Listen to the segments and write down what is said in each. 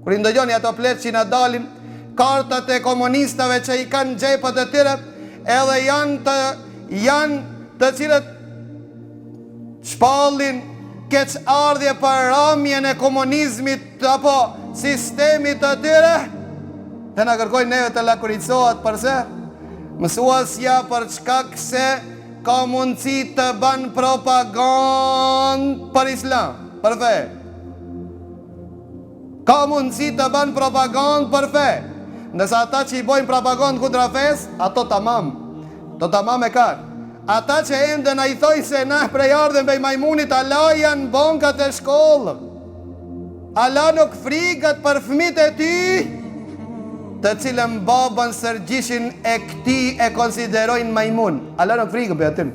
Kur i ndëgjoni ato pletë që na dalin kartat e komunistave që i kanë xhepët e tyre, edhe janë të cilët shpallin keq ardhje për ramjen e komunizmit apo sistemit të tyre, dhe na kërkojnë neve të lakuricohet përse? Mësuesja për shkak se ka mundësi të ban propagandë për islam, për fe. Ka mundësi të ban propagandë për fe. Nësa ata që i bojnë propagandë kundra fes, ato tamam e kanë. Ata që ende na i thoj se na prej ardhen bej majmunit, ala janë bonkat e shkollë. Ala nuk frigat për fëmit e ty, të cilën babën sërgjishin e këti e konsiderojnë majmun. Ala nuk frikë për atim.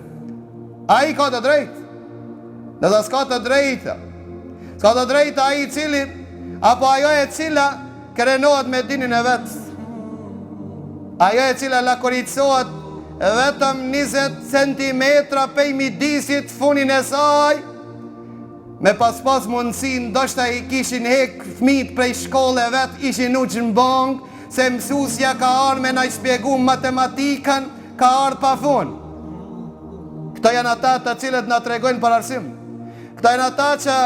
A i ka të drejtë. Nësa s'ka të drejtë. S'ka të drejtë a i cili, apo ajo e cila krenohet me dinin e vetë. Ajo e cila lakuricohet vetëm 20 cm pej midisit funin e saj, me pas mundësi ndoshta i kishin hek fëmijët prej shkolle vetë, ishin uqë në bangë, se mësusja ka arë me na i shpjegu matematikën, ka arë pa fun. Këto janë ata të cilët na tregojnë për arsim. Këto janë ata që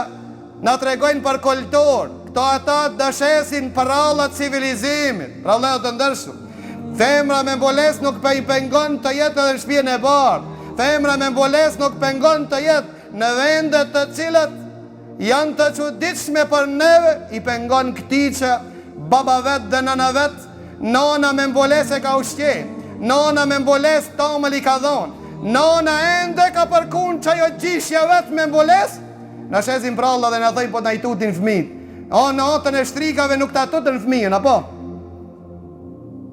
na tregojnë për kulturë. Këto ata dëshesin për rallat civilizimit, për Allah të ndërshëm. Femra me mboles nuk i pengon të jetë edhe në shtëpinë e bardhë. Femra me mboles nuk pengon të jetë në vendet të cilat janë të çuditshme për neve, i pengon këti që baba vetë dhe nëna vetë, nona me mboles e ka ushqe, nona me mboles tamël i ka dhonë, nona ende ka përkun që ajo gjishja vetë me mboles, në shezin pralla dhe në dhejnë po të i tutin fëmijët. O, në otën e shtrikave nuk ta tutën fëmijën, apo?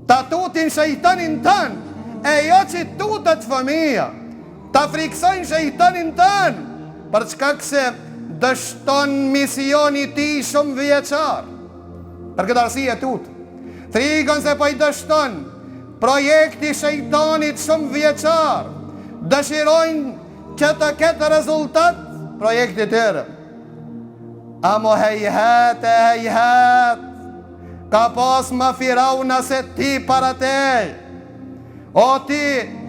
Ta tutin shejtanin tënë, e jo që tutët fëmija, ta friksojnë shejtanin tënë, për çka se dështon misioni ti shumë vjeçar. Për këtë arsye tutë, frikën se po i dështon projekti shejtanit shumë vjeçar, dëshirojnë që të ketë rezultat projekti tërë. Amo hejhet, ka pas ma firauna se ti para tej. O ti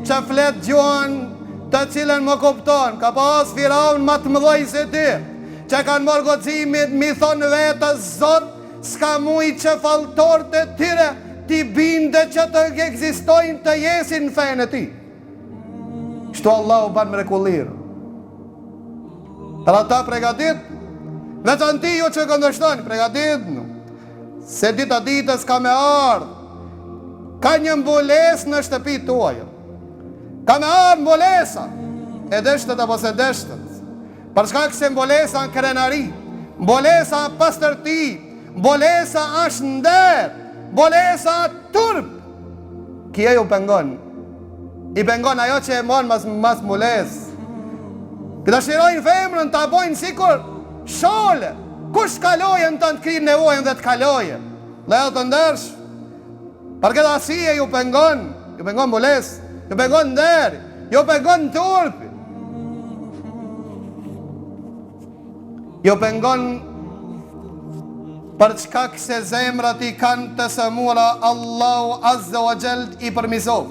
që flet gjuhën të cilën më kupton, ka pas firaun ma të mëdhoj se ti, që kanë morë gocimit mi thonë vetës Zot, s'ka mujt që faltor të tyre ti binde që të egzistojnë të jesin në fejnë e ti. Shtu Allah u banë mrekullirë. Për ata pregatit, veçan ti ju që këndështoni, pregatit në, se dita ditës ka me ardhë, ka një mbules në shtëpi tuaj. Ka me ardhë mbulesa, e deshtët apo se deshtët, për shkak se mbulesa në krenari, mbulesa në pastërti, mbulesa është nder, mbulesa turp. Kje ju pengon? I pengon ajo që e mon mas mbules. Këta shirojnë femrën të abojnë sikur shole. Kush kalojën të krijë nevojën dhe të kalojën? Leo të ndërsh. Për këtë arsye ju pengon mbules, ju pengon nder, ju pengon turp. Ju pengon për çka se zemrat i kanë të sëmura, Allahu Azza wa Jall i përmisov.